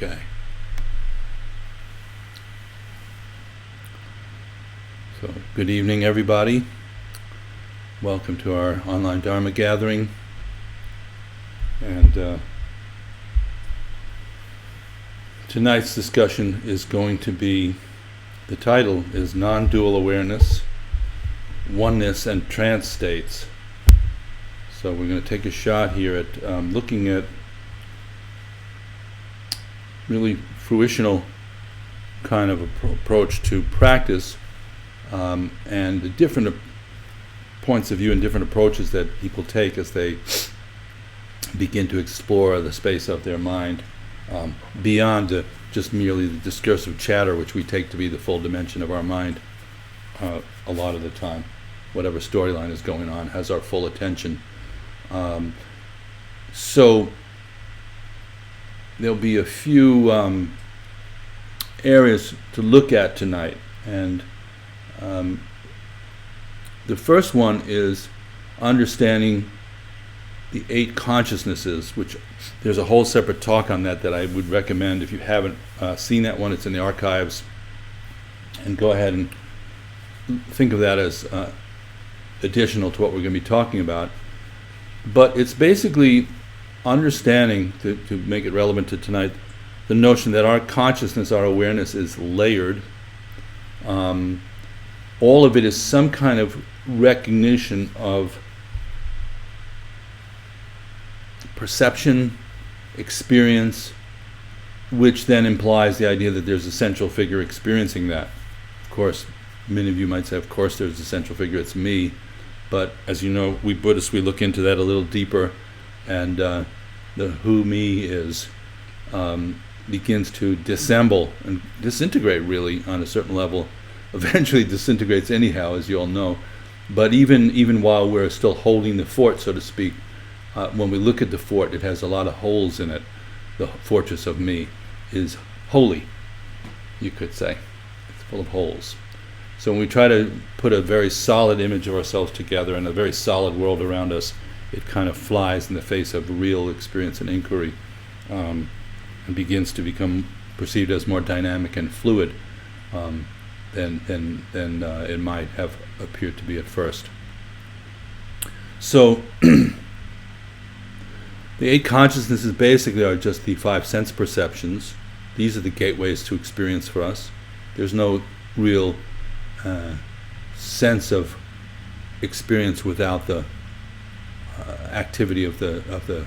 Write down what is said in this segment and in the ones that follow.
Okay. So, good evening, everybody. Welcome to our online Dharma gathering. And tonight's discussion is going to be, the title is Non-Dual Awareness, Oneness and Trance States. So we're going to take a shot here at looking at really fruitional kind of approach to practice, and the different points of view and different approaches that people take as they begin to explore the space of their mind, beyond just merely the discursive chatter, which we take to be the full dimension of our mind a lot of the time. Whatever storyline is going on has our full attention. So there'll be a few areas to look at tonight, and the first one is understanding the 8 consciousnesses, which there's a whole separate talk on that I would recommend. If you haven't seen that one, it's in the archives, and go ahead and think of that as additional to what we're going to be talking about. But it's basically understanding, to make it relevant to tonight, the notion that our consciousness, our awareness is layered. All of it is some kind of recognition of perception, experience, which then implies the idea that there's a central figure experiencing that. Of course, many of you might say, of course there's a central figure, it's me. But as you know, we Buddhists, we look into that a little deeper, and the who me is begins to dissemble and disintegrate, really, on a certain level. Eventually disintegrates anyhow, as you all know. But even while we're still holding the fort, so to speak, when we look at the fort, it has a lot of holes in it. The fortress of me is holy, you could say. It's full of holes. So when we try to put a very solid image of ourselves together and a very solid world around us, it kind of flies in the face of real experience and inquiry, and begins to become perceived as more dynamic and fluid than it might have appeared to be at first. So the 8 consciousnesses basically are just the 5 sense perceptions. These are the gateways to experience for us. There's no real sense of experience without the activity of the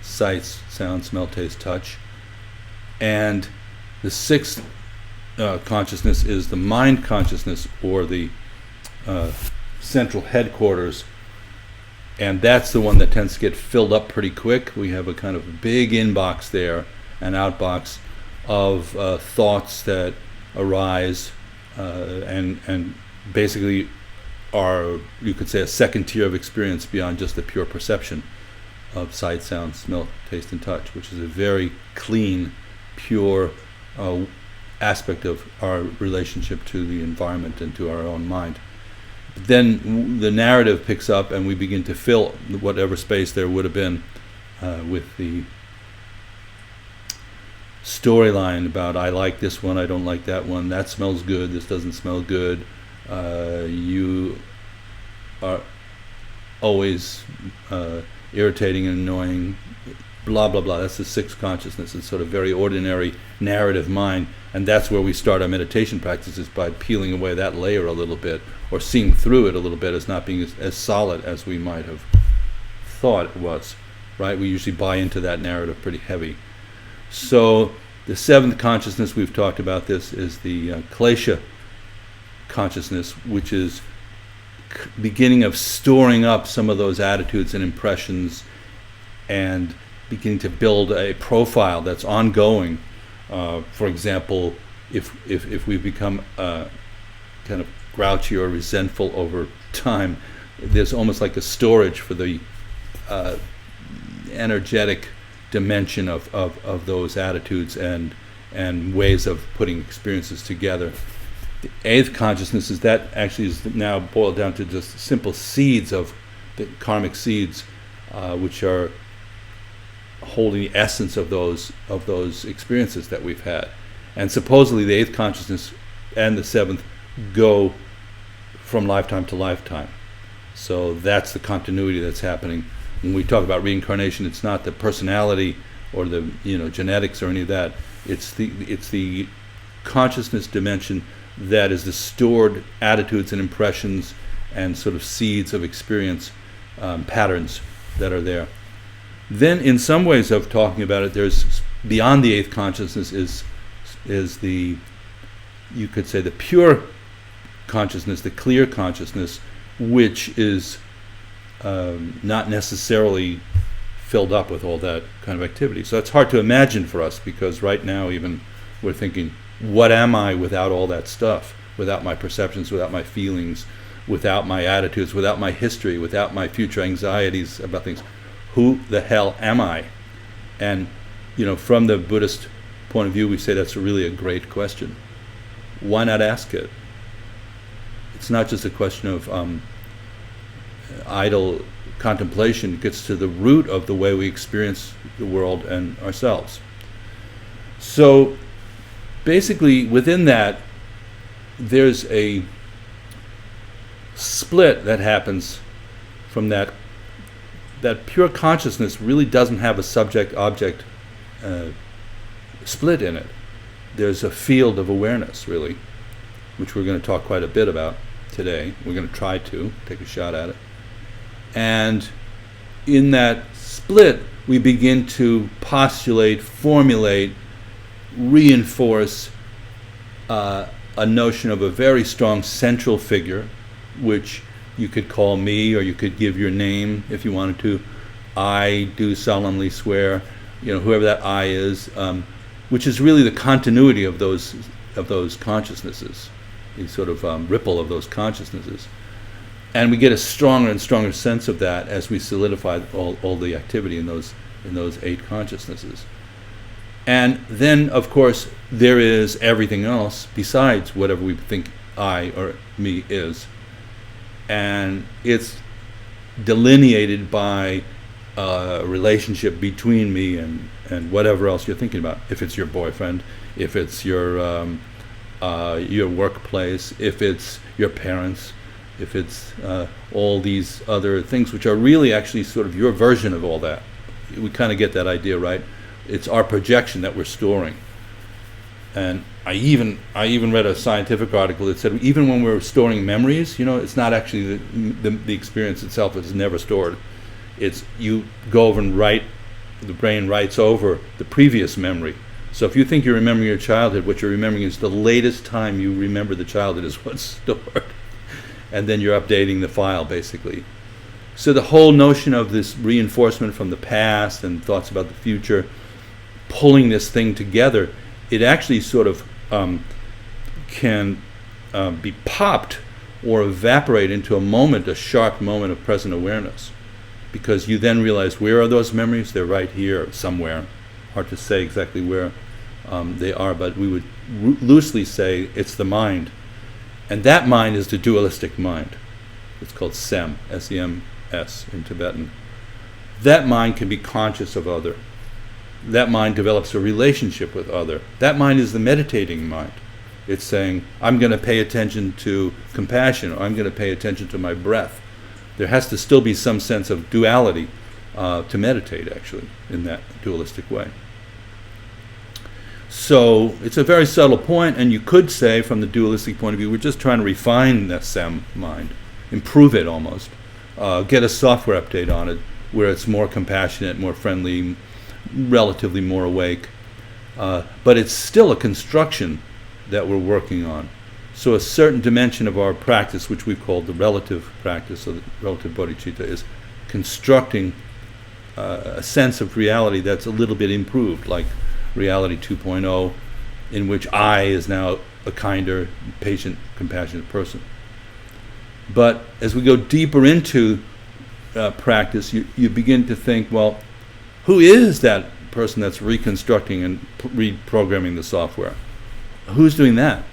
sights, sound, smell, taste, touch. And the 6th consciousness is the mind consciousness, or the central headquarters, and that's the one that tends to get filled up pretty quick. We have a kind of big inbox there, an outbox of thoughts that arise and basically are, you could say, a second tier of experience beyond just the pure perception of sight, sound, smell, taste, and touch, which is a very clean, pure aspect of our relationship to the environment and to our own mind. But then the narrative picks up, and we begin to fill whatever space there would have been with the storyline about, I like this one, I don't like that one, that smells good, this doesn't smell good, you are always irritating and annoying, blah blah blah. That's the 6th consciousness. It's sort of very ordinary narrative mind, and that's where we start our meditation practices, by peeling away that layer a little bit, or seeing through it a little bit as not being as solid as we might have thought it was, right? We usually buy into that narrative pretty heavy. So the 7th consciousness, we've talked about this, is the klesha consciousness, which is beginning of storing up some of those attitudes and impressions, and beginning to build a profile that's ongoing. For example, if we become kind of grouchy or resentful over time, there's almost like a storage for the energetic dimension of those attitudes and ways of putting experiences together. The 8th consciousness is that actually is now boiled down to just simple seeds of the karmic seeds, which are holding the essence of those experiences that we've had. And supposedly the eighth consciousness and the seventh go from lifetime to lifetime. So that's the continuity that's happening. When we talk about reincarnation, it's not the personality or the genetics or any of that. It's the consciousness dimension that is the stored attitudes and impressions and sort of seeds of experience, patterns that are there. Then in some ways of talking about it, there's beyond the eighth consciousness is the, you could say, the pure consciousness, the clear consciousness, which is not necessarily filled up with all that kind of activity. So it's hard to imagine for us, because right now even we're thinking, what am I without all that stuff? Without my perceptions, without my feelings, without my attitudes, without my history, without my future anxieties about things. Who the hell am I? And from the Buddhist point of view, we say that's really a great question. Why not ask it? It's not just a question of idle contemplation. It gets to the root of the way we experience the world and ourselves. So basically within that, there's a split that happens from that pure consciousness really doesn't have a subject-object split in it. There's a field of awareness, really, which we're going to talk quite a bit about today. We're going to try to take a shot at it. And in that split, we begin to postulate, formulate, reinforce a notion of a very strong central figure, which you could call me, or you could give your name if you wanted to. I do solemnly swear, whoever that I is, which is really the continuity of those consciousnesses, the sort of ripple of those consciousnesses. And we get a stronger and stronger sense of that as we solidify all the activity in those eight consciousnesses. And then, of course, there is everything else besides whatever we think I or me is. And it's delineated by a relationship between me and whatever else you're thinking about. If it's your boyfriend, if it's your workplace, if it's your parents, if it's all these other things, which are really actually sort of your version of all that. We kind of get that idea, right? It's our projection that we're storing. And I even read a scientific article that said even when we're storing memories, it's not actually the experience itself is never stored. It's you go over and the brain writes over the previous memory. So if you think you're remembering your childhood, what you're remembering is the latest time you remember the childhood is what's stored. And then you're updating the file, basically. So the whole notion of this reinforcement from the past and thoughts about the future, pulling this thing together, it actually sort of can be popped or evaporate into a sharp moment of present awareness. Because you then realize, where are those memories? They're right here somewhere. Hard to say exactly where they are, but we would loosely say it's the mind. And that mind is the dualistic mind. It's called SEM, S-E-M-S in Tibetan. That mind can be conscious of other. That mind develops a relationship with other. That mind is the meditating mind. It's saying, I'm going to pay attention to compassion, or I'm going to pay attention to my breath. There has to still be some sense of duality to meditate, actually, in that dualistic way. So it's a very subtle point, and you could say, from the dualistic point of view, we're just trying to refine the SEM mind, improve it almost, get a software update on it where it's more compassionate, more friendly, relatively more awake. But it's still a construction that we're working on. So a certain dimension of our practice, which we've called the relative practice, or the relative bodhicitta, is constructing a sense of reality that's a little bit improved, like reality 2.0, in which I is now a kinder, patient, compassionate person. But as we go deeper into practice, you begin to think, well, who is that person that's reconstructing and reprogramming the software? Who's doing that?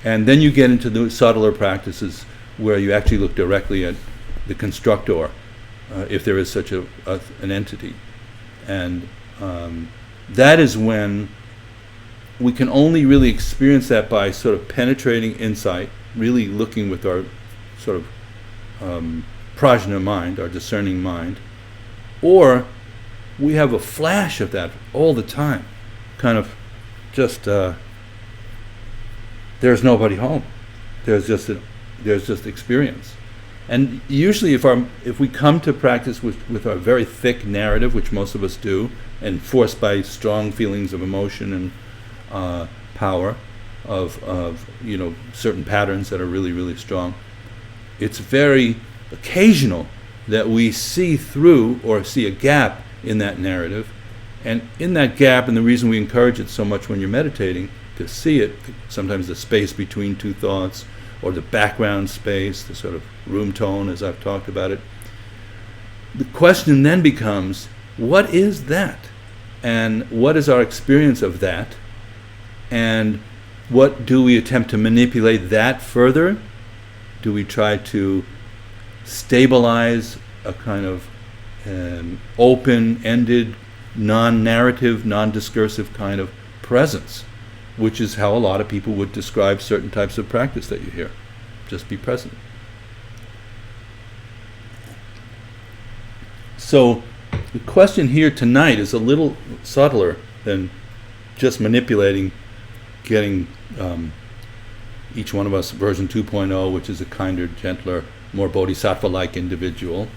And then you get into the subtler practices where you actually look directly at the constructor, if there is such an entity. And that is when we can only really experience that by sort of penetrating insight, really looking with our sort of prajna mind, our discerning mind, or we have a flash of that all the time, kind of just there's nobody home, there's just experience. And usually if we come to practice with a very thick narrative, which most of us do, and forced by strong feelings of emotion and power of certain patterns that are really, really strong, it's very occasional that we see through or see a gap in that narrative. And in that gap, and the reason we encourage it so much when you're meditating, to see it, sometimes the space between two thoughts, or the background space, the sort of room tone as I've talked about it, the question then becomes, what is that? And what is our experience of that? And what do we attempt to manipulate that further? Do we try to stabilize a kind of open-ended, non-narrative, non-discursive kind of presence, which is how a lot of people would describe certain types of practice that you hear. Just be present. So the question here tonight is a little subtler than just manipulating, getting each one of us version 2.0, which is a kinder, gentler, more bodhisattva-like individual,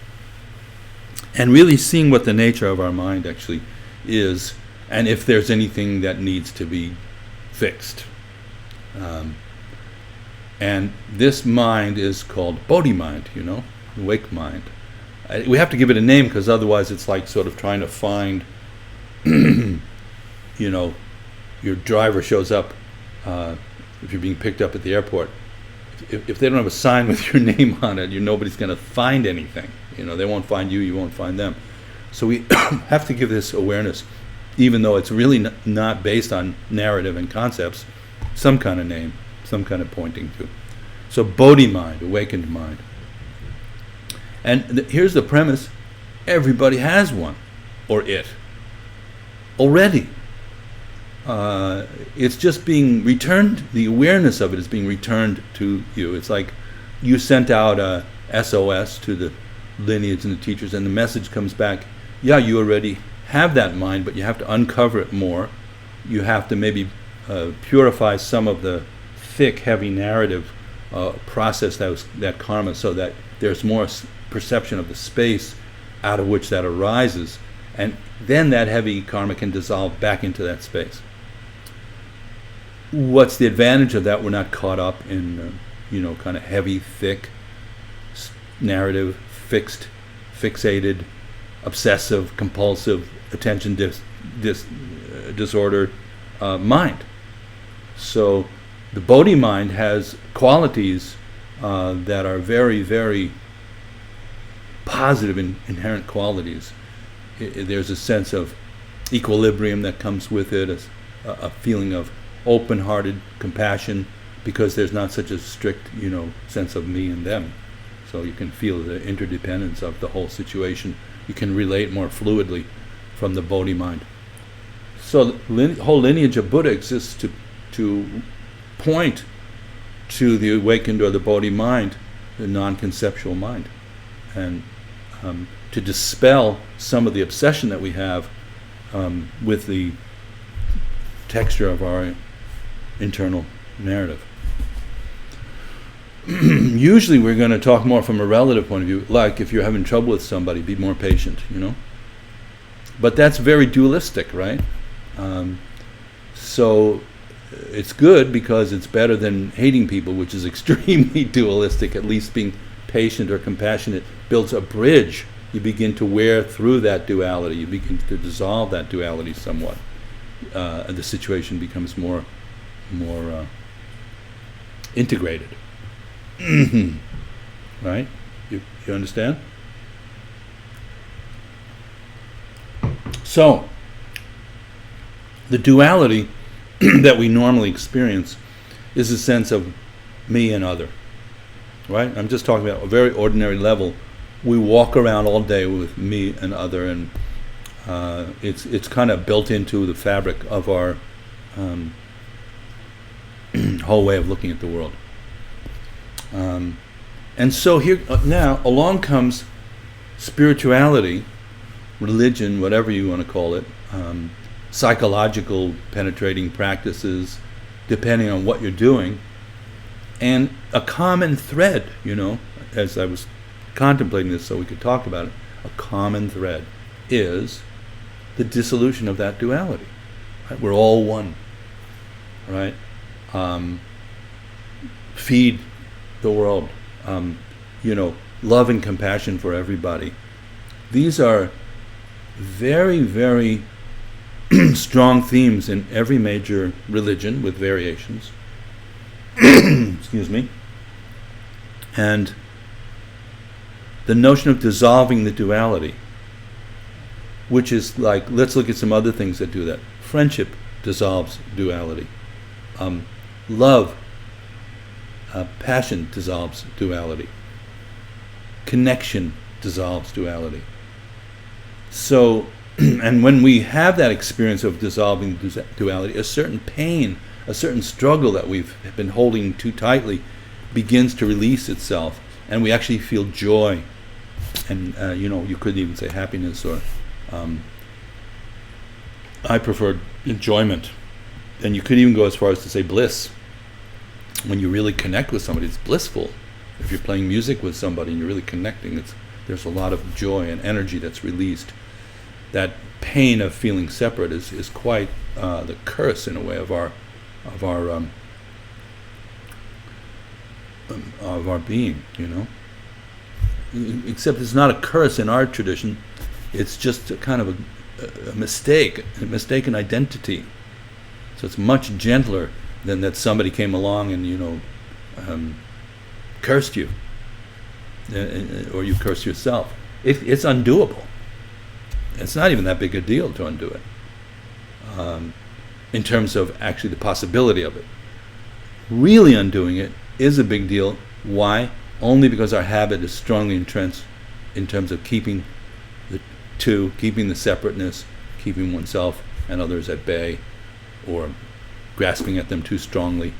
and really seeing what the nature of our mind actually is, and if there's anything that needs to be fixed. And this mind is called bodhi mind, awake mind. We have to give it a name, because otherwise it's like sort of trying to find, your driver shows up, if you're being picked up at the airport. If they don't have a sign with your name on it, nobody's going to find anything. They won't find you, you won't find them. So we have to give this awareness, even though it's really not based on narrative and concepts, some kind of name, some kind of pointing to. So bodhi mind, awakened mind. And here's the premise: everybody has one, or it, already. It's just being returned, the awareness of it is being returned to you. It's like you sent out a SOS to the lineage and the teachers, and the message comes back, yeah, you already have that mind, but you have to uncover it more. You have to maybe purify some of the thick, heavy narrative, process that karma, so that there's more perception of the space out of which that arises, and then that heavy karma can dissolve back into that space. What's the advantage of that? We're not caught up in, kind of heavy, thick narrative, fixated, obsessive, compulsive, attention disorder mind. So the bodhi mind has qualities that are very, very positive and inherent qualities. There's a sense of equilibrium that comes with it, a feeling of open-hearted compassion, because there's not such a strict, sense of me and them. So you can feel the interdependence of the whole situation. You can relate more fluidly from the bodhi mind. So the whole lineage of Buddha exists to point to the awakened or the bodhi mind, the non-conceptual mind, and to dispel some of the obsession that we have with the texture of our internal narrative. Usually we're going to talk more from a relative point of view, like if you're having trouble with somebody, be more patient, But that's very dualistic, right? So it's good because it's better than hating people, which is extremely dualistic. At least being patient or compassionate builds a bridge. You begin to wear through that duality. You begin to dissolve that duality somewhat. And the situation becomes more integrated. Right? You understand? So, the duality that we normally experience is a sense of me and other. Right? I'm just talking about a very ordinary level. We walk around all day with me and other, and It's kind of built into the fabric of our whole way of looking at the world. And so here now along comes spirituality, religion, whatever you want to call it, psychological penetrating practices, depending on what you're doing, and a common thread, as I was contemplating this so we could talk about it, a common thread is the dissolution of that duality. Right? We're all one, right? Feed the world, love and compassion for everybody. These are very, very strong themes in every major religion with variations. Excuse me. And the notion of dissolving the duality, which is like, let's look at some other things that do that. Friendship dissolves duality. Love, passion dissolves duality. Connection dissolves duality. So, and when we have that experience of dissolving duality, a certain pain, a certain struggle that we've been holding too tightly begins to release itself, and we actually feel joy. And, you could even say happiness, or I prefer enjoyment. And you could even go as far as to say bliss. When you really connect with somebody, it's blissful. If you're playing music with somebody and you're really connecting, there's a lot of joy and energy that's released. That pain of feeling separate is quite the curse, in a way, of our being, Except it's not a curse in our tradition. It's just a kind of a mistaken identity. So it's much gentler than that somebody came along and cursed you, or you cursed yourself. It's undoable. It's not even that big a deal to undo it, in terms of actually the possibility of it. Really undoing it is a big deal. Why? Only because our habit is strongly entrenched in terms of keeping the separateness, keeping oneself and others at bay, or grasping at them too strongly,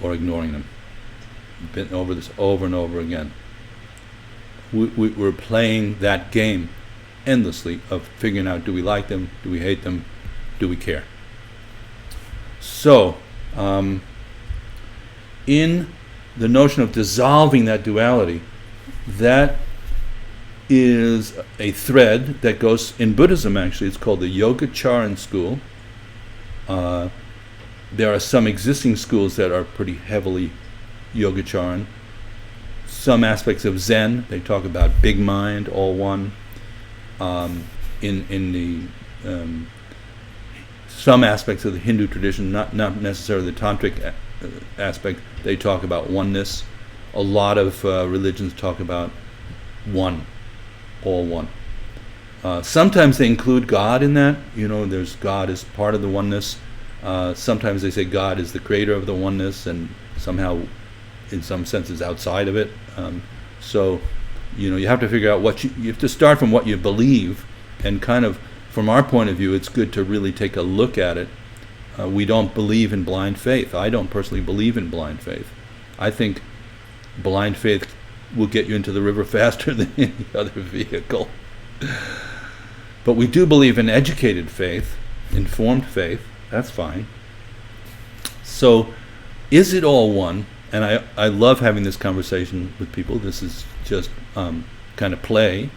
or ignoring them. We've been over this over and over again. We're playing that game endlessly of figuring out, do we like them, do we hate them, do we care? So, in the notion of dissolving that duality, that is a thread that goes in Buddhism. Actually, it's called the Yogacaran school. There are some existing schools that are pretty heavily Yogacaran. Some aspects of Zen, they talk about big mind, all one. In the some aspects of the Hindu tradition, not necessarily the tantric aspect, they talk about oneness. A lot of religions talk about one, all one. Sometimes they include God in that. There's God as part of the oneness. Sometimes they say God is the creator of the oneness, and somehow, in some senses, outside of it. So, you have to figure out you have to start from what you believe, and kind of, from our point of view, it's good to really take a look at it. We don't believe in blind faith. I don't personally believe in blind faith. I think blind faith will get you into the river faster than any other vehicle. But we do believe in educated faith, informed faith. That's fine. So, is it all one? And I love having this conversation with people. This is just a kind of play.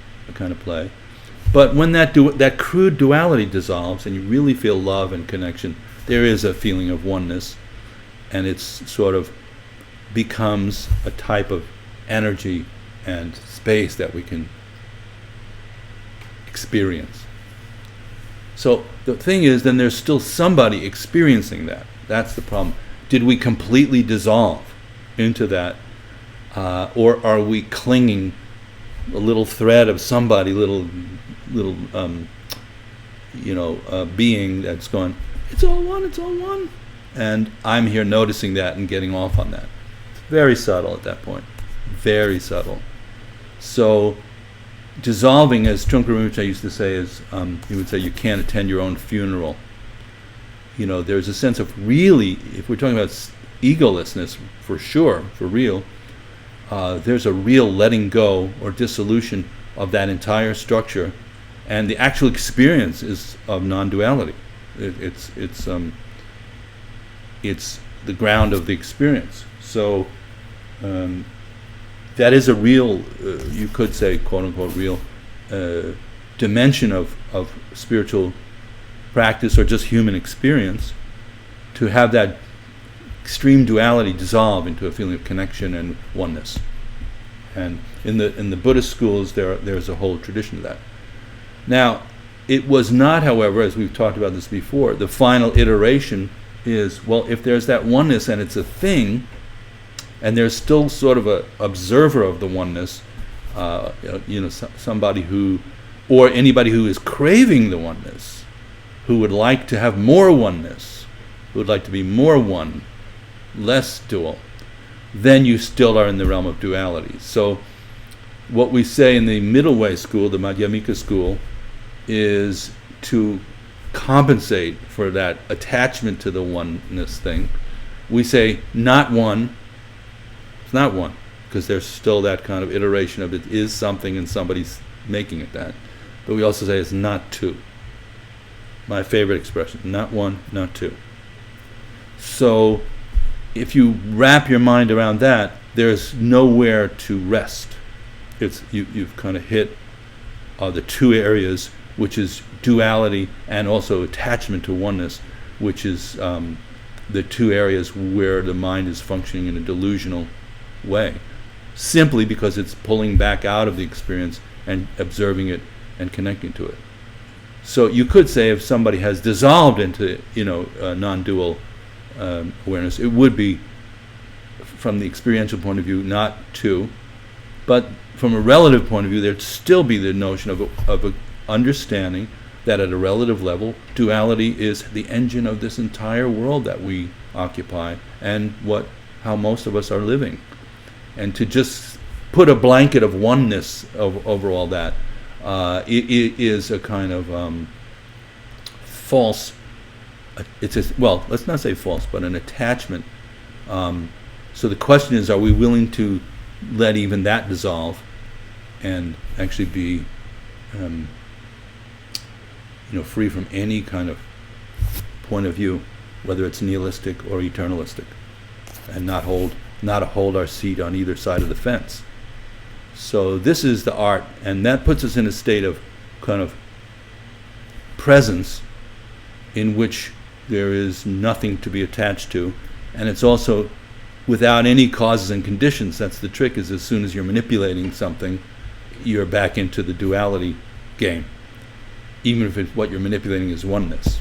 But when that crude duality dissolves and you really feel love and connection, there is a feeling of oneness, and it's sort of becomes a type of energy and space that we can experience. So the thing is, then there's still somebody experiencing that. That's the problem. Did we completely dissolve into that, or are we clinging a little thread of somebody, little being that's going, it's all one, and I'm here noticing that and getting off on that. It's very subtle at that point, very subtle. So dissolving, as Trungpa Rinpoche used to say, is he would say you can't attend your own funeral. There's a sense of really, if we're talking about egolessness, for sure, for real, there's a real letting go or dissolution of that entire structure, and the actual experience is of non-duality. It's the ground of the experience. So that is a real, you could say, quote unquote, real dimension of spiritual practice or just human experience, to have that extreme duality dissolve into a feeling of connection and oneness. And in the Buddhist schools, there's a whole tradition of that. Now, it was not, however, as we've talked about this before, the final iteration is, well, if there's that oneness and it's a thing, and there's still sort of a observer of the oneness, somebody who, or anybody who is craving the oneness, who would like to have more oneness, who would like to be more one, less dual, then you still are in the realm of duality. So what we say in the middle way school, the Madhyamika school, is to compensate for that attachment to the oneness thing. We say not one, it's not one, because there's still that kind of iteration of it is something and somebody's making it that. But we also say it's not two. My favorite expression, not one, not two. So if you wrap your mind around that, there's nowhere to rest. You've kind of hit the two areas, which is duality and also attachment to oneness, which is the two areas where the mind is functioning in a delusional way, simply because it's pulling back out of the experience and observing it and connecting to it. So you could say if somebody has dissolved into non-dual awareness, it would be, from the experiential point of view, not two, but from a relative point of view, there'd still be the notion of a understanding that at a relative level, duality is the engine of this entire world that we occupy and how most of us are living. And to just put a blanket of oneness over all that, it is a kind of false, let's not say false, but an attachment. So the question is, are we willing to let even that dissolve and actually be free from any kind of point of view, whether it's nihilistic or eternalistic, and not hold our seat on either side of the fence. So this is the art, and that puts us in a state of kind of presence in which there is nothing to be attached to, and it's also without any causes and conditions. That's the trick, is as soon as you're manipulating something, you're back into the duality game, even if what you're manipulating is oneness,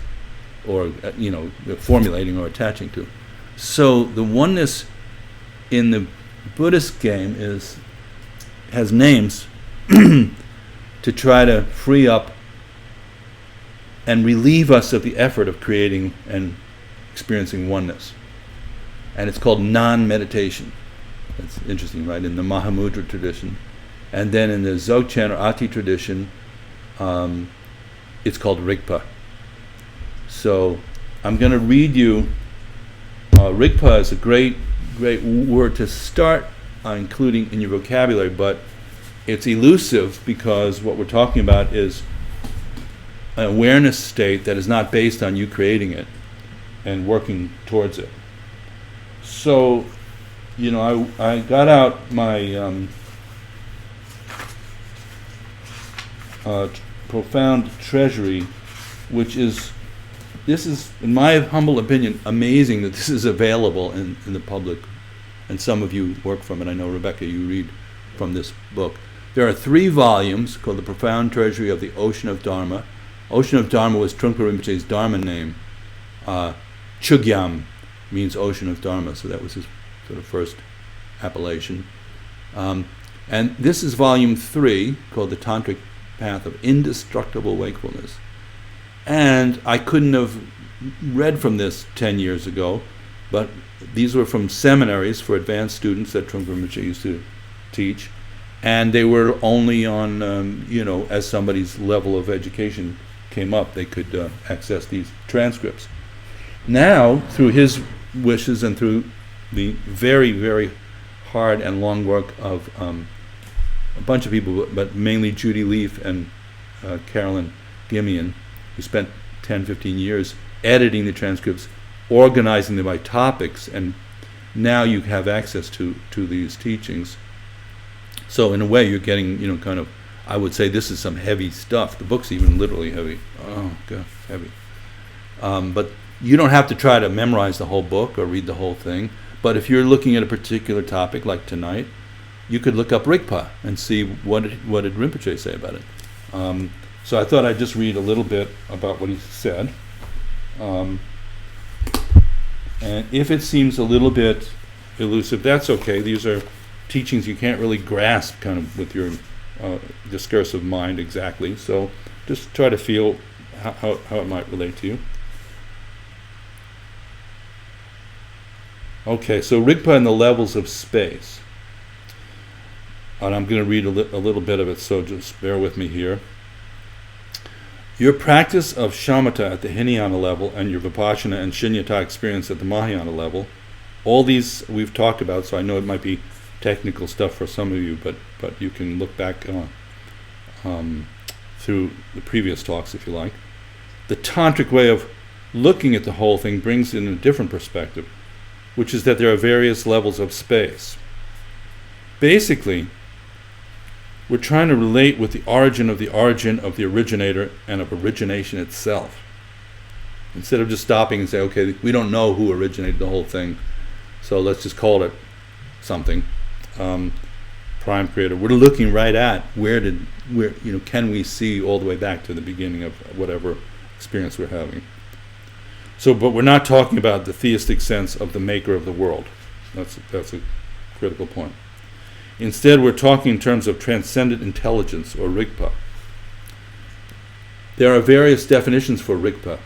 or formulating or attaching to. So the oneness in the Buddhist game has names to try to free up and relieve us of the effort of creating and experiencing oneness. And it's called non-meditation. That's interesting, right? In the Mahamudra tradition. And then in the Dzogchen or Ati tradition, it's called Rigpa. So I'm going to read you, Rigpa is a great word to start including in your vocabulary, but it's elusive because what we're talking about is an awareness state that is not based on you creating it and working towards it. So, I got out my profound treasury, which is, this is, in my humble opinion, amazing that this is available in the public. And some of you work from it. I know, Rebecca, you read from this book. There are 3 volumes called The Profound Treasury of the Ocean of Dharma. Ocean of Dharma was Trungpa Rinpoche's Dharma name. Chugyam means Ocean of Dharma, so that was his sort of first appellation. And this is volume 3, called The Tantric Path of Indestructible Wakefulness. And I couldn't have read from this 10 years ago, but these were from seminaries for advanced students that Trungpa Rinpoche used to teach. and they were only on, as somebody's level of education came up, they could access these transcripts. Now, through his wishes and through the very, very hard and long work of a bunch of people, but mainly Judy Leaf and Carolyn Gimian, who spent 10, 15 years editing the transcripts, organizing them by topics, and now you have access to these teachings. So in a way, you're getting, kind of, I would say this is some heavy stuff. The book's even literally heavy. Oh, God, heavy. But you don't have to try to memorize the whole book or read the whole thing. But if you're looking at a particular topic, like tonight, you could look up Rigpa and see what did Rinpoche say about it. So I thought I'd just read a little bit about what he said. And if it seems a little bit elusive, that's okay. These are teachings you can't really grasp kind of with your discursive mind exactly. So just try to feel how it might relate to you. Okay, so Rigpa and the levels of space. And I'm going to read a little bit of it, so just bear with me here. Your practice of shamatha at the Hinayana level and your vipassana and shunyata experience at the Mahayana level, all these we've talked about, so I know it might be technical stuff for some of you, but you can look back through the previous talks if you like. The tantric way of looking at the whole thing brings in a different perspective, which is that there are various levels of space. Basically, we're trying to relate with the origin of the originator and of origination itself. Instead of just stopping and say, okay, we don't know who originated the whole thing, so let's just call it something. Prime creator. We're looking right at where can we see all the way back to the beginning of whatever experience we're having. So, but we're not talking about the theistic sense of the maker of the world. That's a critical point. Instead, we're talking in terms of transcendent intelligence, or Rigpa. There are various definitions for Rigpa.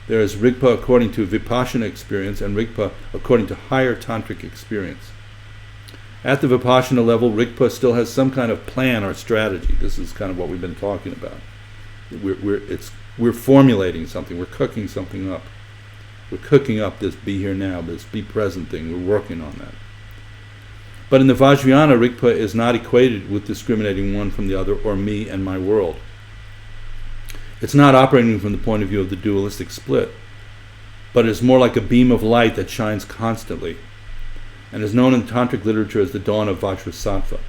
There is Rigpa according to Vipassana experience and Rigpa according to higher tantric experience. At the Vipassana level, Rigpa still has some kind of plan or strategy. This is kind of what we've been talking about. We're formulating something. We're cooking something up. We're cooking up this be here now, this be present thing. We're working on that. But in the Vajrayana, Rigpa is not equated with discriminating one from the other or me and my world. It's not operating from the point of view of the dualistic split, but it is more like a beam of light that shines constantly and is known in tantric literature as the dawn of Vajrasattva.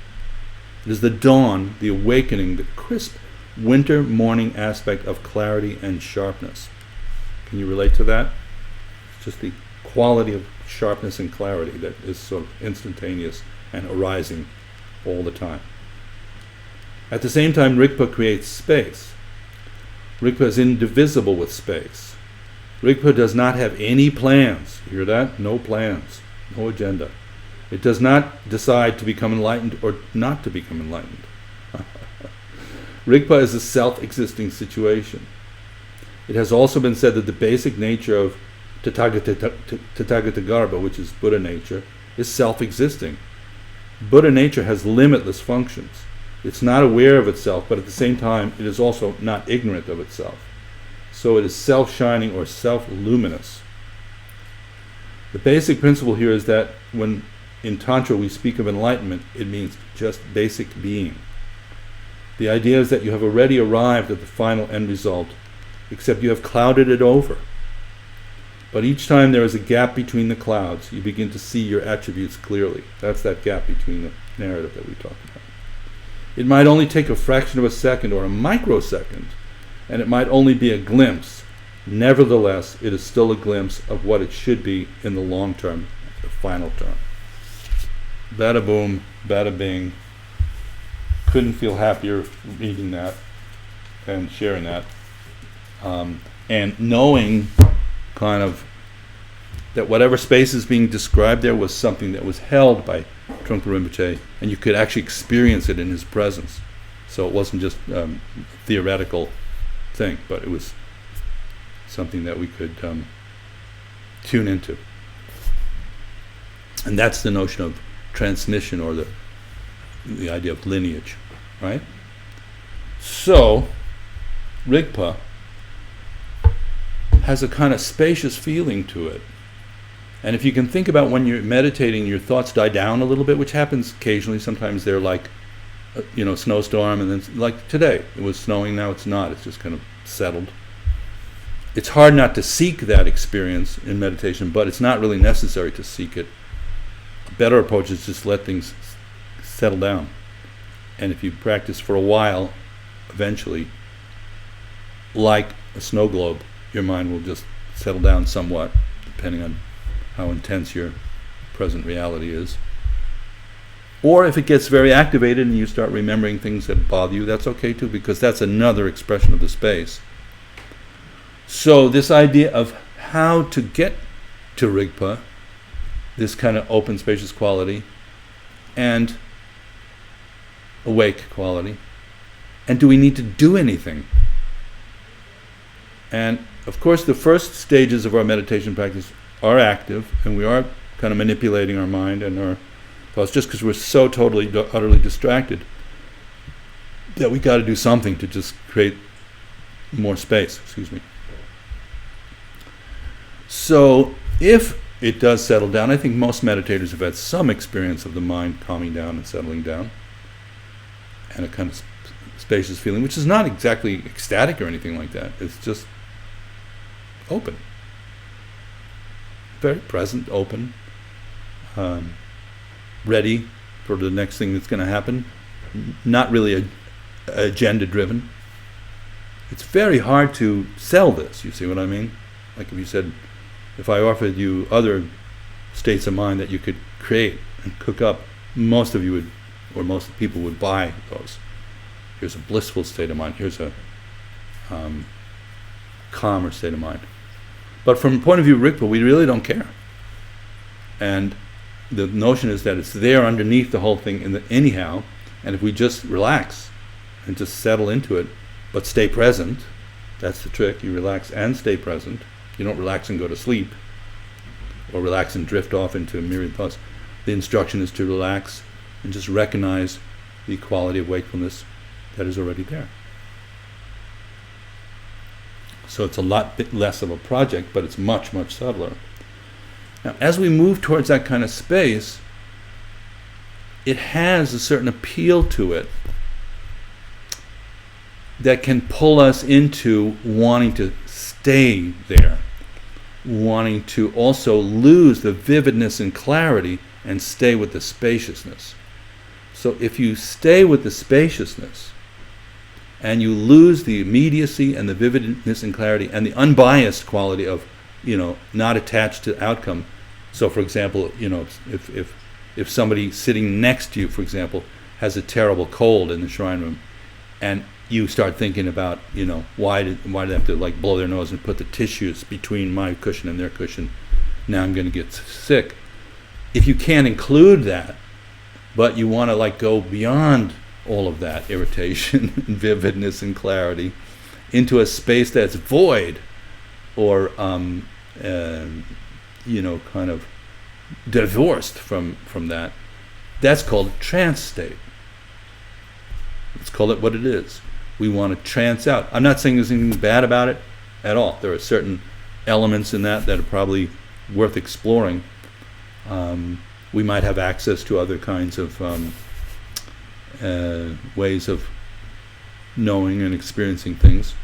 It is the dawn, the awakening, the crisp winter morning aspect of clarity and sharpness. Can you relate to that? It's just the quality of sharpness and clarity that is sort of instantaneous and arising all the time. At the same time, Rigpa creates space. Rigpa is indivisible with space. Rigpa does not have any plans. You hear that? No plans, no agenda. It does not decide to become enlightened or not to become enlightened. Rigpa is a self-existing situation. It has also been said that the basic nature of Tathagata Garbha, which is Buddha nature, is self-existing. Buddha nature has limitless functions. It's not aware of itself, but at the same time, it is also not ignorant of itself. So it is self-shining or self-luminous. The basic principle here is that when in Tantra we speak of enlightenment, it means just basic being. The idea is that you have already arrived at the final end result, except you have clouded it over. But each time there is a gap between the clouds, you begin to see your attributes clearly. That's that gap between the narrative that we talked about. It might only take a fraction of a second or a microsecond, and it might only be a glimpse. Nevertheless, it is still a glimpse of what it should be in the long term, the final term. Bada boom, bada bing. Couldn't feel happier reading that and sharing that. And knowing kind of that whatever space is being described there was something that was held by Trungpa Rinpoche, and you could actually experience it in his presence. So it wasn't just a theoretical thing, but it was something that we could tune into. And that's the notion of transmission, or the idea of lineage, right? So, Rigpa has a kind of spacious feeling to it. And if you can think about when you're meditating, your thoughts die down a little bit, which happens occasionally. Sometimes they're like, snowstorm, and then like today, it was snowing, now it's not. It's just kind of settled. It's hard not to seek that experience in meditation, but it's not really necessary to seek it. A better approach is just let things settle down. And if you practice for a while, eventually, like a snow globe, your mind will just settle down somewhat, depending on how intense your present reality is. Or if it gets very activated and you start remembering things that bother you, that's okay too, because that's another expression of the space. So this idea of how to get to Rigpa, this kind of open, spacious quality, and awake quality, and do we need to do anything? And of course the first stages of our meditation practice are active, and we are kind of manipulating our mind and our thoughts, just because we're so totally, utterly distracted that we got to do something to just create more space. So if it does settle down, I think most meditators have had some experience of the mind calming down and settling down, and a kind of spacious feeling, which is not exactly ecstatic or anything like that. It's just open. Very present, open, ready for the next thing that's going to happen, not really agenda-driven. It's very hard to sell this, you see what I mean? Like if you said, if I offered you other states of mind that you could create and cook up, most of you would, or most people would buy those. Here's a blissful state of mind, here's a calmer state of mind. But from the point of view of Rigpa, we really don't care. And the notion is that it's there underneath the whole thing anyhow, and if we just relax and just settle into it, but stay present, that's the trick. You relax and stay present. You don't relax and go to sleep, or relax and drift off into a myriad thoughts. The instruction is to relax and just recognize the quality of wakefulness that is already there. So it's a lot bit less of a project, but it's much, much subtler. Now, as we move towards that kind of space, it has a certain appeal to it that can pull us into wanting to stay there, wanting to also lose the vividness and clarity and stay with the spaciousness. So if you stay with the spaciousness, and you lose the immediacy and the vividness and clarity and the unbiased quality of, not attached to outcome. So, for example, if somebody sitting next to you, for example, has a terrible cold in the shrine room, and you start thinking about, why did they have to like blow their nose and put the tissues between my cushion and their cushion? Now I'm going to get sick. If you can't include that, but you want to like go beyond all of that irritation and vividness and clarity into a space that's void or kind of divorced from that, that's called a trance state. Let's call it what it is. We want to trance out. I'm not saying there's anything bad about it at all. There are certain elements in that are probably worth exploring. We might have access to other kinds of ways of knowing and experiencing things.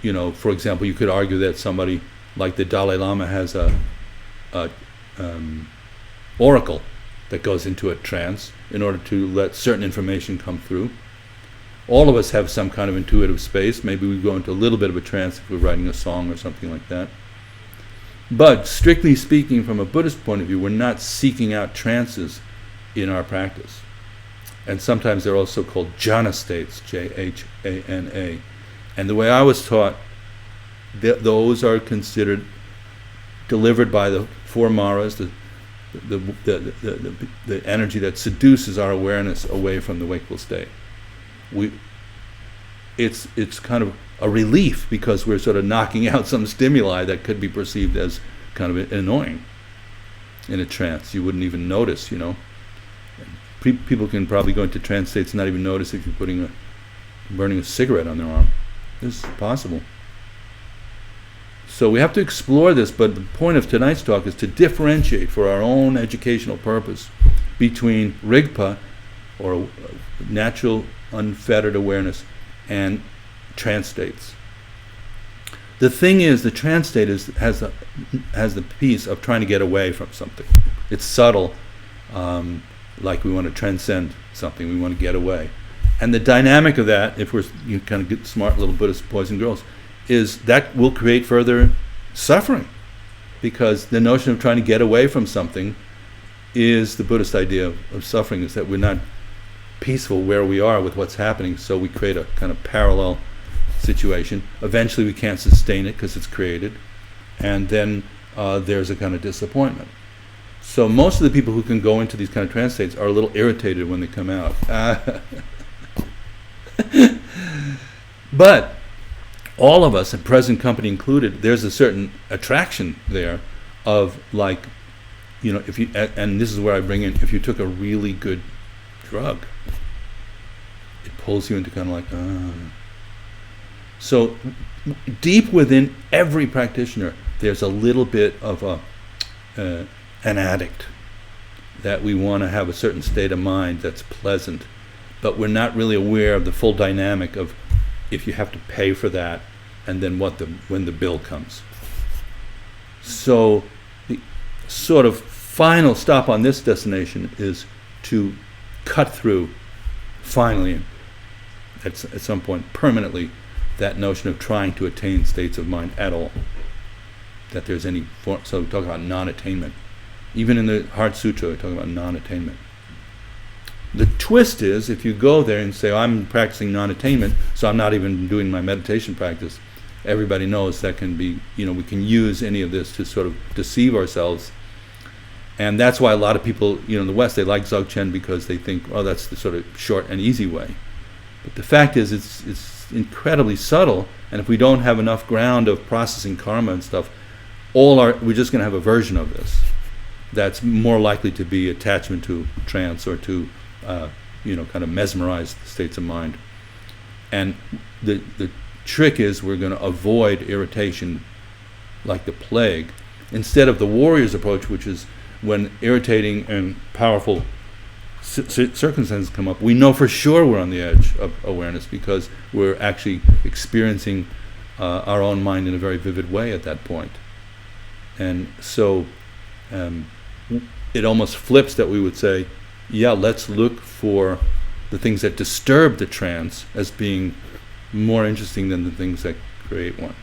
For example, you could argue that somebody like the Dalai Lama has a oracle that goes into a trance in order to let certain information come through. All of us have some kind of intuitive space. Maybe we go into a little bit of a trance if we're writing a song or something like that. But strictly speaking, from a Buddhist point of view, we're not seeking out trances in our practice. And sometimes they're also called jhana states, J-H-A-N-A. And the way I was taught, those are considered delivered by the four maras, the energy that seduces our awareness away from the wakeful state. It's kind of a relief because we're sort of knocking out some stimuli that could be perceived as kind of annoying in a trance. You wouldn't even notice, people can probably go into trance states and not even notice if you're burning a cigarette on their arm. This is possible. So we have to explore this, but the point of tonight's talk is to differentiate for our own educational purpose between Rigpa, or natural unfettered awareness, and trance states. The thing is, the trance state has the piece of trying to get away from something. It's subtle, like we want to transcend something, we want to get away. And the dynamic of that, if we're kind of get smart little Buddhist boys and girls, is that will create further suffering, because the notion of trying to get away from something is the Buddhist idea of suffering, is that we're not peaceful where we are with what's happening, so we create a kind of parallel situation. Eventually we can't sustain it because it's created, and then there's a kind of disappointment. So most of the people who can go into these kind of trance states are a little irritated when they come out. But all of us, and present company included, there's a certain attraction there of, like, if you, and this is where I bring in, if you took a really good drug, it pulls you into kind of like, So deep within every practitioner, there's a little bit of an addict, that we want to have a certain state of mind that's pleasant, but we're not really aware of the full dynamic of if you have to pay for that, and then when the bill comes. So the sort of final stop on this destination is to cut through, finally, at some point, permanently, that notion of trying to attain states of mind at all. That there's any form, so we talk about non-attainment. Even in the Heart Sutra, we talk about non-attainment. The twist is, if you go there and say, I'm practicing non-attainment, so I'm not even doing my meditation practice, everybody knows that can be, we can use any of this to sort of deceive ourselves. And that's why a lot of people, in the West, they like Dzogchen, because they think, oh, that's the sort of short and easy way. But the fact is, it's incredibly subtle, and if we don't have enough ground of processing karma and stuff, we're just going to have a version of this that's more likely to be attachment to trance, or to kind of mesmerized states of mind. And the trick is, we're going to avoid irritation like the plague, instead of the warrior's approach, which is when irritating and powerful circumstances come up, we know for sure we're on the edge of awareness, because we're actually experiencing our own mind in a very vivid way at that point. And so it almost flips, that we would say, yeah, let's look for the things that disturb the trance as being more interesting than the things that create one.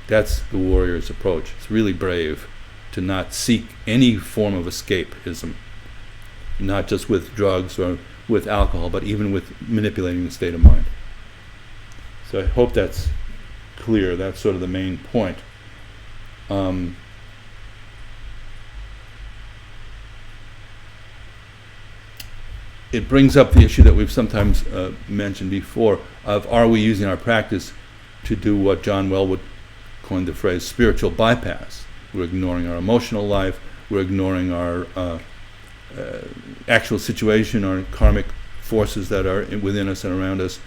That's the warrior's approach. It's really brave to not seek any form of escapism, not just with drugs or with alcohol, but even with manipulating the state of mind. So I hope that's clear. That's sort of the main point. It brings up the issue that we've sometimes mentioned before, of are we using our practice to do what John Wellwood coined the phrase spiritual bypass. We're ignoring our emotional life, we're ignoring our actual situation, our karmic forces that are within us and around us,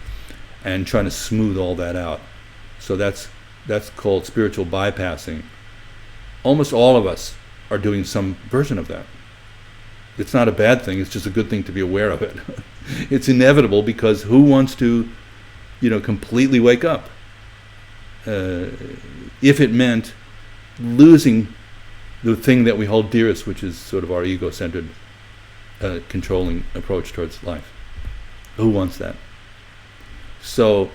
and trying to smooth all that out. So that's called spiritual bypassing. Almost all of us are doing some version of that. It's not a bad thing, it's just a good thing to be aware of it. It's inevitable, because who wants to, completely wake up? If it meant losing the thing that we hold dearest, which is sort of our ego-centered, controlling approach towards life. Who wants that? So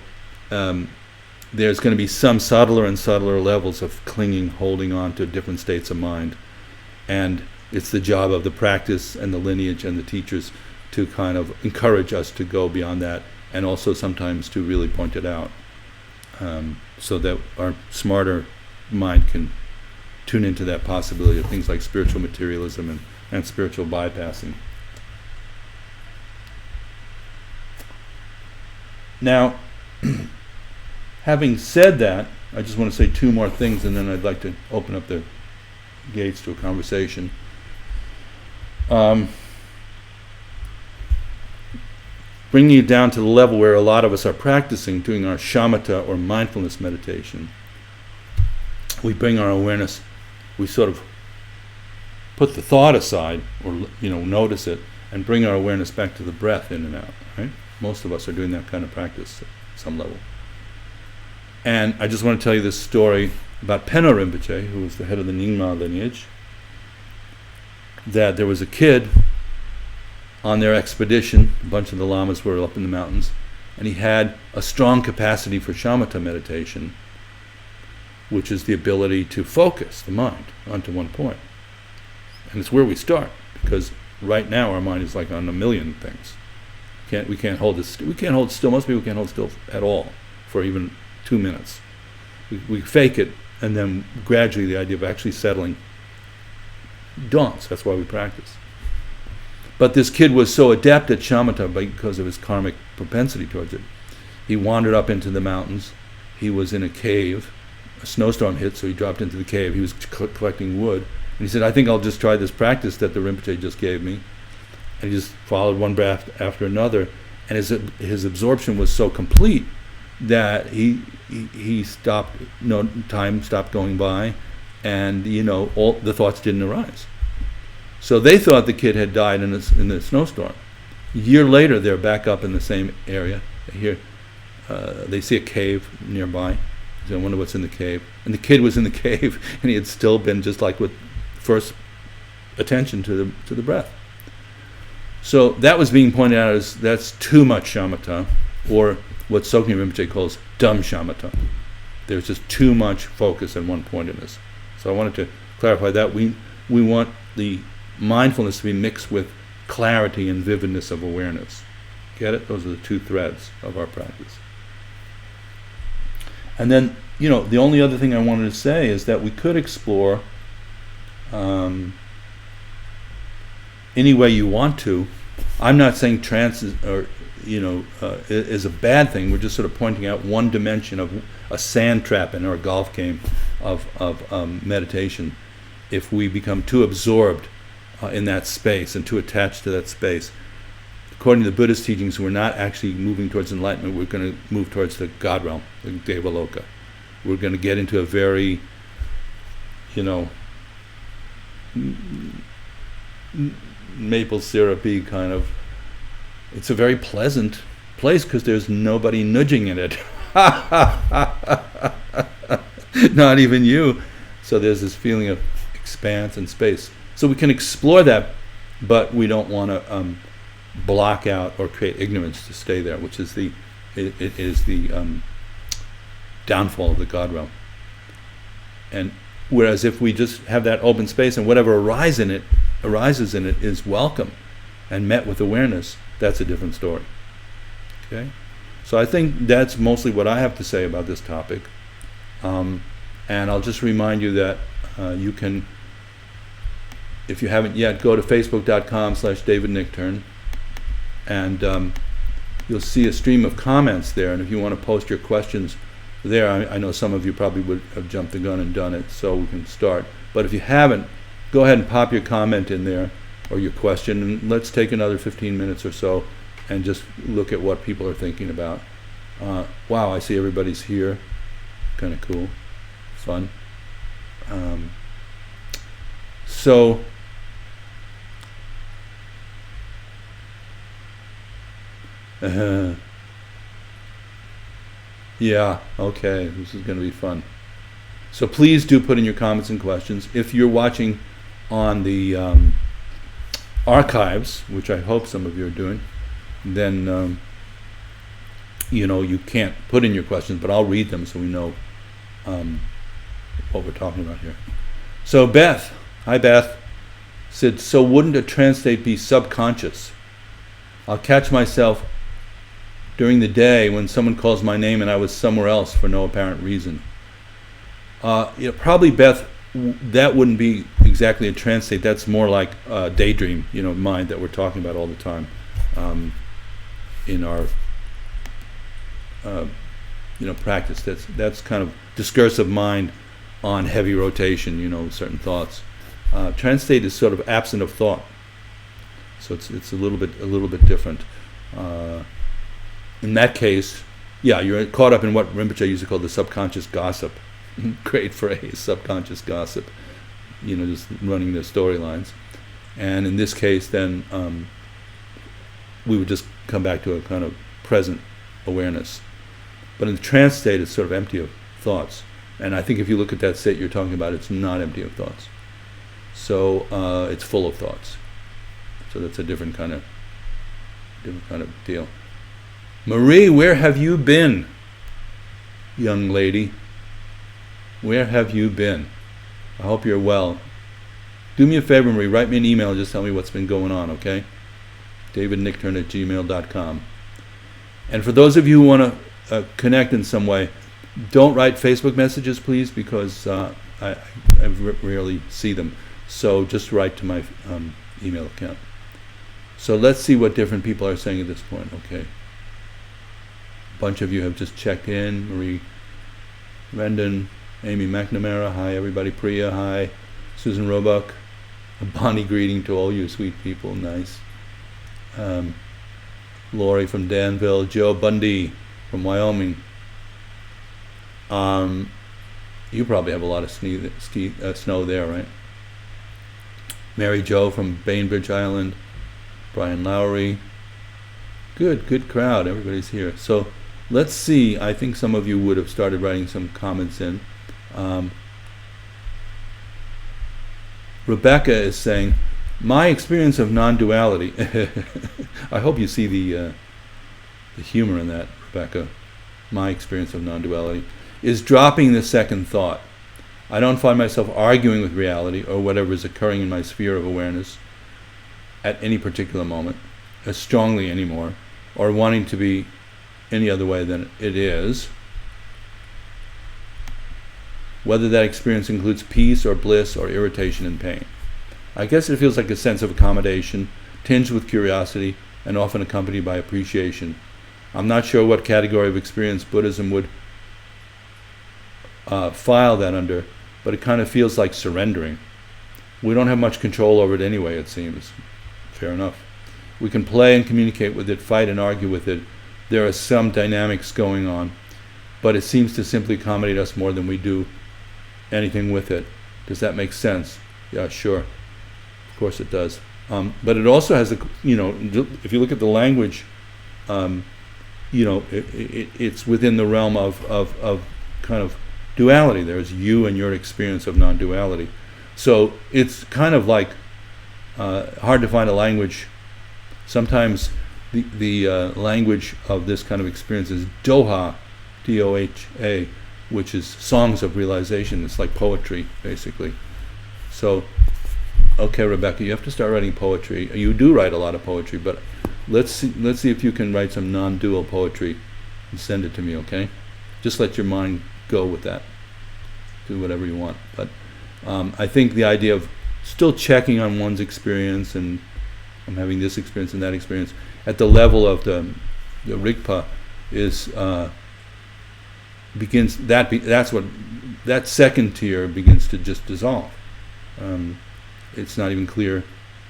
there's going to be some subtler and subtler levels of clinging, holding on to different states of mind. And it's the job of the practice and the lineage and the teachers to kind of encourage us to go beyond that, and also sometimes to really point it out, so that our smarter mind can tune into that possibility of things like spiritual materialism and spiritual bypassing. Now, having said that, I just want to say two more things, and then I'd like to open up the gates to a conversation. bringing it down to the level where a lot of us are practicing, doing our shamatha or mindfulness meditation, we bring our awareness, we sort of put the thought aside, or notice it, and bring our awareness back to the breath in and out, right? Most of us are doing that kind of practice at some level. And I just want to tell you this story about Penno Rinpoche, who was the head of the Nyingma lineage, that there was a kid on their expedition, a bunch of the lamas were up in the mountains, and he had a strong capacity for shamatha meditation, which is the ability to focus the mind onto one point. And it's where we start, because right now our mind is like on a million things. We can't hold still. Most people can't hold still at all for even 2 minutes. We fake it, and then gradually the idea of actually settling dawns. That's why we practice. But this kid was so adept at shamatha because of his karmic propensity towards it. He wandered up into the mountains. He was in a cave. A snowstorm hit, so he dropped into the cave. He was collecting wood. And he said, I think I'll just try this practice that the Rinpoche just gave me. And he just followed one breath after another. And his absorption was so complete that he stopped, time stopped going by, and all the thoughts didn't arise. So they thought the kid had died in the snowstorm. A year later, they're back up in the same area. They see a cave nearby. So I wonder what's in the cave. And the kid was in the cave, and he had still been just like with first attention to the breath. So that was being pointed out as that's too much shamatha, or what Tsoknyi Rinpoche calls dumb shamatha. There's just too much focus and one-pointedness. So I wanted to clarify that. We want the mindfulness to be mixed with clarity and vividness of awareness. Get it? Those are the two threads of our practice. And then, the only other thing I wanted to say is that we could explore any way you want to. I'm not saying trance is a bad thing. We're just sort of pointing out one dimension of a sand trap in our golf game of meditation. If we become too absorbed in that space and too attached to that space, according to the Buddhist teachings, we're not actually moving towards enlightenment. We're going to move towards the God realm, the Devaloka. We're going to get into a very, maple syrupy kind of. It's a very pleasant place because there's nobody nudging in it. Not even you. So there's this feeling of expanse and space. So we can explore that, but we don't want to block out or create ignorance to stay there, which is the downfall of the God realm. And whereas if we just have that open space and whatever arises in it is welcome and met with awareness, that's a different story. Okay? So I think that's mostly what I have to say about this topic. And I'll just remind you that you can, if you haven't yet, go to facebook.com/DavidNickturn, and you'll see a stream of comments there. And if you want to post your questions there, I know some of you probably would have jumped the gun and done it, so we can start. But if you haven't, go ahead and pop your comment in there or your question, and let's take another 15 minutes or so and just look at what people are thinking about. Wow, I see everybody's here. Kind of cool. Fun. Yeah, okay, this is going to be fun. So please do put in your comments and questions. If you're watching on the archives, which I hope some of you are doing, then you can't put in your questions, but I'll read them so we know what we're talking about here. So Beth, hi Beth, said, so wouldn't a trance state be subconscious? I'll catch myself during the day when someone calls my name and I was somewhere else for no apparent reason. Probably, Beth, that wouldn't be exactly a trance state. That's more like a daydream, mind that we're talking about all the time in our practice. That's kind of discursive mind on heavy rotation, certain thoughts. Trance state is sort of absent of thought. So it's a little bit different. In that case, yeah, you're caught up in what Rinpoche used to call the subconscious gossip. Great phrase, subconscious gossip. Just running the storylines. And in this case, then we would just come back to a kind of present awareness. But in the trance state, it's sort of empty of thoughts. And I think if you look at that state you're talking about, it's not empty of thoughts. So it's full of thoughts. So that's a different kind of deal. Marie, where have you been, young lady? Where have you been? I hope you're well. Do me a favor, Marie. Write me an email and just tell me what's been going on, okay? davidnickturn@gmail.com. And for those of you who want to connect in some way, don't write Facebook messages, please, because I rarely see them. So just write to my email account. So let's see what different people are saying at this point, okay? A bunch of you have just checked in. Marie Rendon, Amy McNamara, hi everybody. Priya, hi. Susan Roebuck, a Bonnie greeting to all you sweet people, nice. Lori from Danville, Joe Bundy from Wyoming. You probably have a lot of snow there, right? Mary Jo from Bainbridge Island, Brian Lowry. Good crowd, everybody's here. So let's see, I think some of you would have started writing some comments in. Rebecca is saying, my experience of non-duality. I hope you see the humor in that, Rebecca. My experience of non-duality is dropping the second thought. I don't find myself arguing with reality or whatever is occurring in my sphere of awareness at any particular moment as strongly anymore, or wanting to be any other way than it is. Whether that experience includes peace or bliss or irritation and pain. I guess it feels like a sense of accommodation, tinged with curiosity, and often accompanied by appreciation. I'm not sure what category of experience Buddhism would file that under, but it kind of feels like surrendering. We don't have much control over it anyway, it seems. Fair enough. We can play and communicate with it, fight and argue with it. There are some dynamics going on, but it seems to simply accommodate us more than we do anything with it. Does that make sense? Yeah, sure. Of course it does. But it also has if you look at the language, it's within the realm of kind of duality. There's you and your experience of non-duality. So it's kind of like hard to find a language. Sometimes the language of this kind of experience is Doha, D-O-H-A, which is songs of realization. It's like poetry, basically. So, okay, Rebecca, you have to start writing poetry. You do write a lot of poetry, but let's see if you can write some non-dual poetry and send it to me, okay? Just let your mind go with that. Do whatever you want. But I think the idea of still checking on one's experience, and I'm having this experience and that experience, at the level of the Rigpa is begins that's what that second tier begins to just dissolve. It's not even clear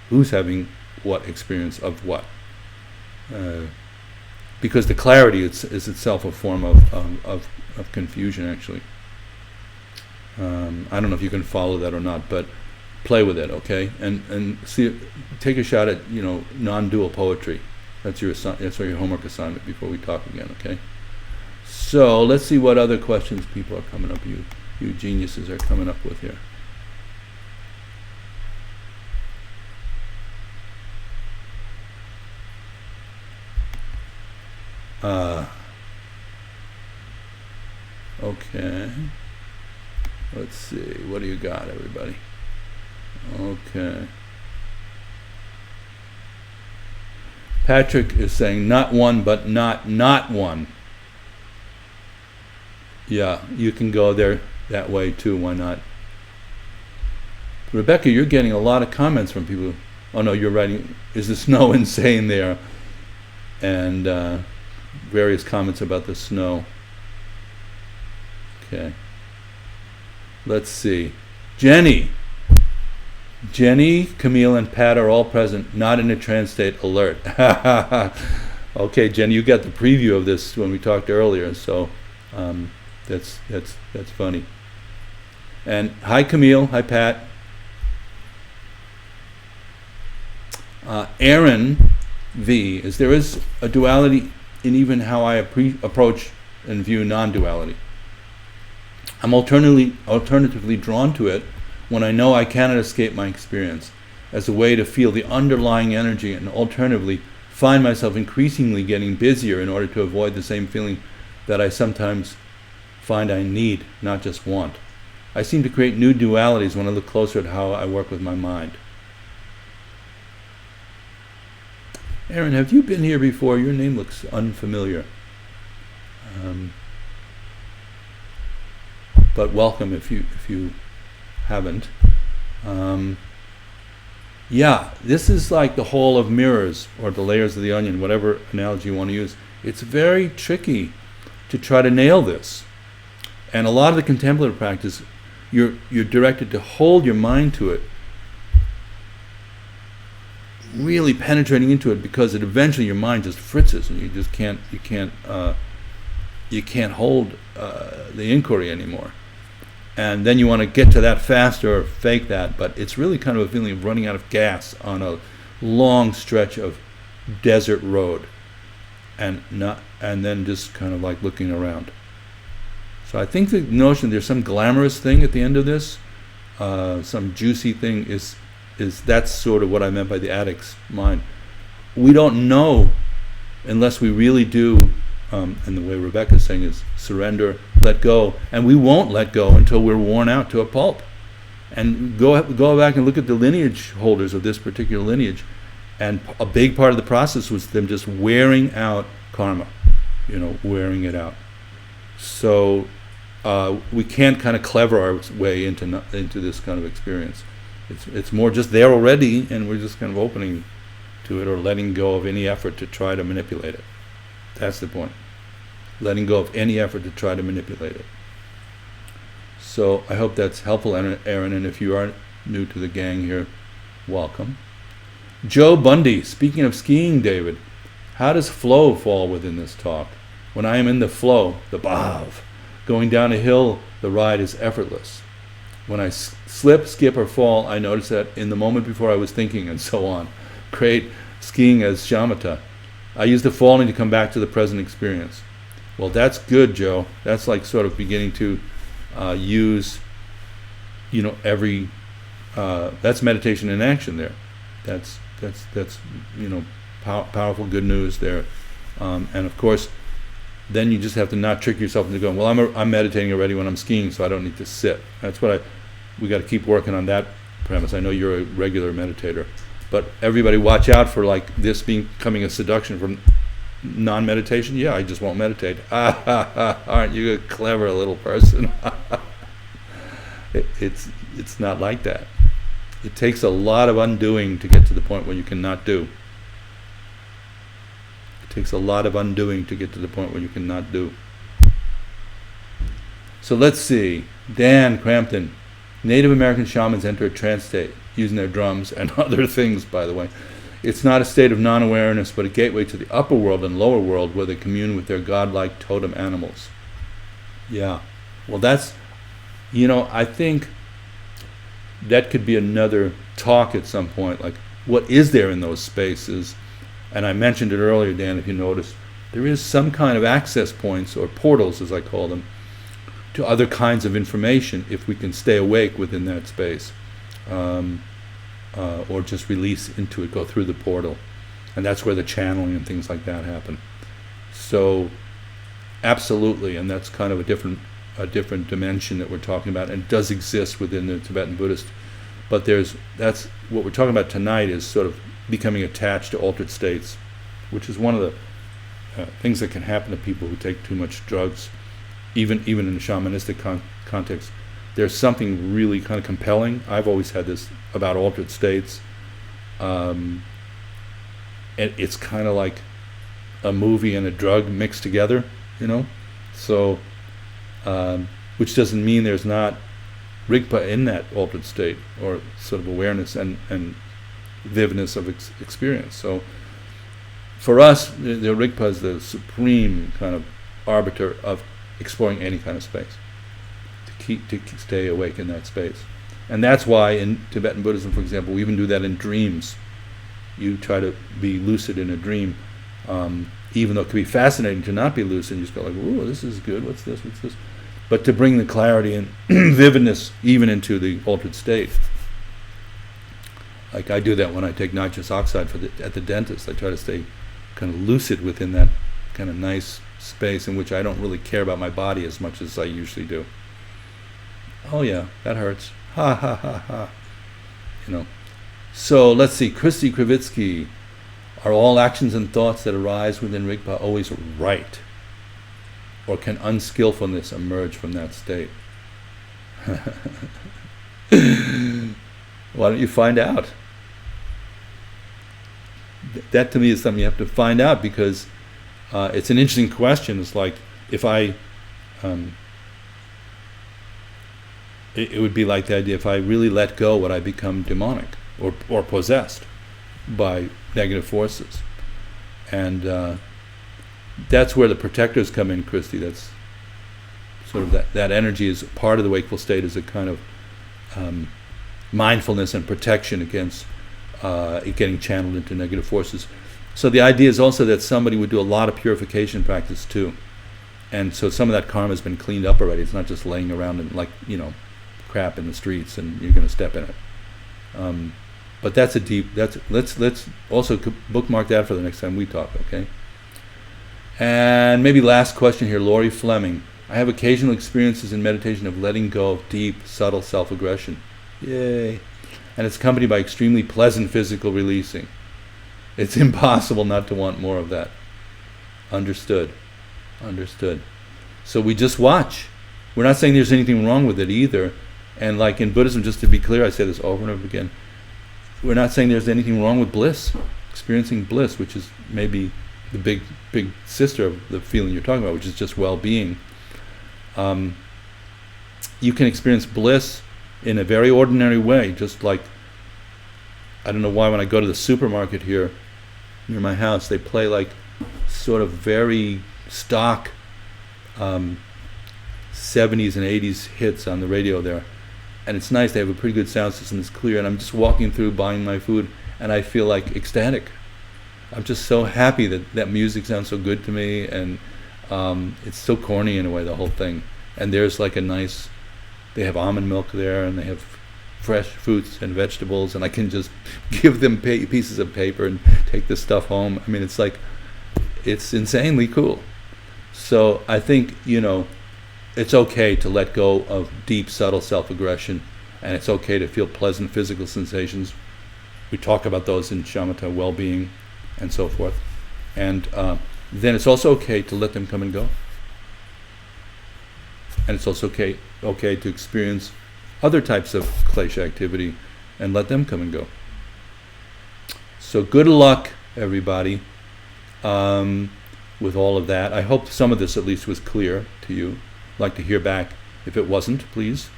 who's having what experience of what, because the clarity is itself a form of confusion, actually. I don't know if you can follow that or not, but play with it, okay? And see, take a shot at non-dual poetry. That's your homework assignment before we talk again, okay? So let's see what other questions people are coming up. You geniuses are coming up with here. Okay. Let's see. What do you got, everybody? Okay. Patrick is saying not one, but not one. Yeah, you can go there that way too. Why not? Rebecca, you're getting a lot of comments from people. Oh no, you're writing, is the snow insane there? And various comments about the snow. Okay. Let's see. Jenny. Jenny, Camille, and Pat are all present, not in a trance state. Alert. Okay, Jenny, you got the preview of this when we talked earlier, so that's funny. And hi, Camille. Hi, Pat. Aaron V. Is there is a duality in even how I approach and view non-duality. I'm alternatively drawn to it when I know I cannot escape my experience, as a way to feel the underlying energy, and alternatively find myself increasingly getting busier in order to avoid the same feeling that I sometimes find I need, not just want. I seem to create new dualities when I look closer at how I work with my mind. Aaron, have you been here before? Your name looks unfamiliar. But welcome if you haven't. Yeah, this is like the hall of mirrors, or the layers of the onion, whatever analogy you want to use. It's very tricky to try to nail this. And a lot of the contemplative practice, you're directed to hold your mind to it, really penetrating into it, because it eventually your mind just fritzes and you just can't hold the inquiry anymore. And then you want to get to that faster or fake that, but it's really kind of a feeling of running out of gas on a long stretch of desert road, and then just kind of like looking around. So I think the notion there's some glamorous thing at the end of this, some juicy thing, is that's sort of what I meant by the addict's mind. We don't know unless we really do. And the way Rebecca's saying is surrender, let go, and we won't let go until we're worn out to a pulp. And go back and look at the lineage holders of this particular lineage, and a big part of the process was them just wearing out karma, wearing it out. So we can't kind of clever our way into this kind of experience. It's more just there already, and we're just kind of opening to it, or letting go of any effort to try to manipulate it. That's the point. Letting go of any effort to try to manipulate it. So I hope that's helpful, Aaron, and if you are new to the gang here, welcome. Joe Bundy, speaking of skiing, David, how does flow fall within this talk? When I am in the flow, the bhav, going down a hill, the ride is effortless. When I slip, skip, or fall, I notice that in the moment before I was thinking, and so on. Great skiing as shamatha. I use the falling to come back to the present experience. Well, that's good, Joe. That's like sort of beginning to use, every. That's meditation in action there. That's powerful, good news there. And of course, then you just have to not trick yourself into going, well, I'm meditating already when I'm skiing, so I don't need to sit. That's what we got to keep working on that premise. I know you're a regular meditator. But everybody watch out for like this becoming a seduction from non-meditation. Yeah, I just won't meditate. Aren't you a clever little person? It's not like that. It takes a lot of undoing to get to the point where you cannot do. It takes a lot of undoing to get to the point where you cannot do. So let's see. Dan Crampton. Native American shamans enter a trance state, using their drums and other things, by the way. It's not a state of non-awareness, but a gateway to the upper world and lower world, where they commune with their godlike totem animals. Yeah. Well, that's, I think that could be another talk at some point, like what is there in those spaces? And I mentioned it earlier, Dan, if you noticed, there is some kind of access points, or portals as I call them, to other kinds of information if we can stay awake within that space. Or just release into it, go through the portal. And that's where the channeling and things like that happen. So, absolutely, and that's kind of a different dimension that we're talking about, and it does exist within the Tibetan Buddhist. But that's what we're talking about tonight, is sort of becoming attached to altered states, which is one of the things that can happen to people who take too much drugs, even in a shamanistic context. There's something really kind of compelling. I've always had this about altered states. And it's kind of like a movie and a drug mixed together, So, which doesn't mean there's not Rigpa in that altered state, or sort of awareness and vividness of experience. So for us, the Rigpa is the supreme kind of arbiter of exploring any kind of space, to stay awake in that space. And that's why in Tibetan Buddhism, for example, we even do that in dreams. You try to be lucid in a dream, even though it can be fascinating to not be lucid. You just go like, "Ooh, this is good. What's this? What's this?" But to bring the clarity and vividness even into the altered state. Like I do that when I take nitrous oxide at the dentist. I try to stay kind of lucid within that kind of nice space in which I don't really care about my body as much as I usually do. Oh yeah, that hurts. Ha ha ha ha. You know. So let's see, Christy Kravitsky. Are all actions and thoughts that arise within Rigpa always right? Or can unskillfulness emerge from that state? Why don't you find out? That to me is something you have to find out, because it's an interesting question. It's like, if I, it would be like the idea, if I really let go, would I become demonic or possessed by negative forces? And that's where the protectors come in, Christy. That's sort of that energy is part of the wakeful state, is a kind of mindfulness and protection against it getting channeled into negative forces. So the idea is also that somebody would do a lot of purification practice too. And so some of that karma has been cleaned up already. It's not just laying around and, like, you know, crap in the streets and you're going to step in it. But that's a deep, let's also bookmark that for the next time we talk, okay? And maybe last question here, Laurie Fleming. I have occasional experiences in meditation of letting go of deep, subtle self-aggression. Yay. And it's accompanied by extremely pleasant physical releasing. It's impossible not to want more of that. Understood. Understood. So we just watch. We're not saying there's anything wrong with it either. And like in Buddhism, just to be clear, I say this over and over again, we're not saying there's anything wrong with bliss, experiencing bliss, which is maybe the big sister of the feeling you're talking about, which is just well-being. You can experience bliss in a very ordinary way, just like, I don't know why when I go to the supermarket here near my house, they play like sort of very stock 70s and 80s hits on the radio there. And it's nice, they have a pretty good sound system, it's clear, and I'm just walking through buying my food and I feel like ecstatic. I'm just so happy that music sounds so good to me, and it's so corny in a way, the whole thing. And there's like a nice, they have almond milk there, and they have fresh fruits and vegetables, and I can just give them pieces of paper and take this stuff home. I mean, it's like, it's insanely cool. So I think, you know, it's okay to let go of deep, subtle self-aggression, and it's okay to feel pleasant physical sensations. We talk about those in shamatha, well-being, and so forth. And then it's also okay to let them come and go. And it's also okay to experience other types of klesha activity and let them come and go. So good luck, everybody, with all of that. I hope some of this at least was clear to you. I'd like to hear back if it wasn't, please,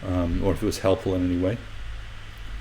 or if it was helpful in any way.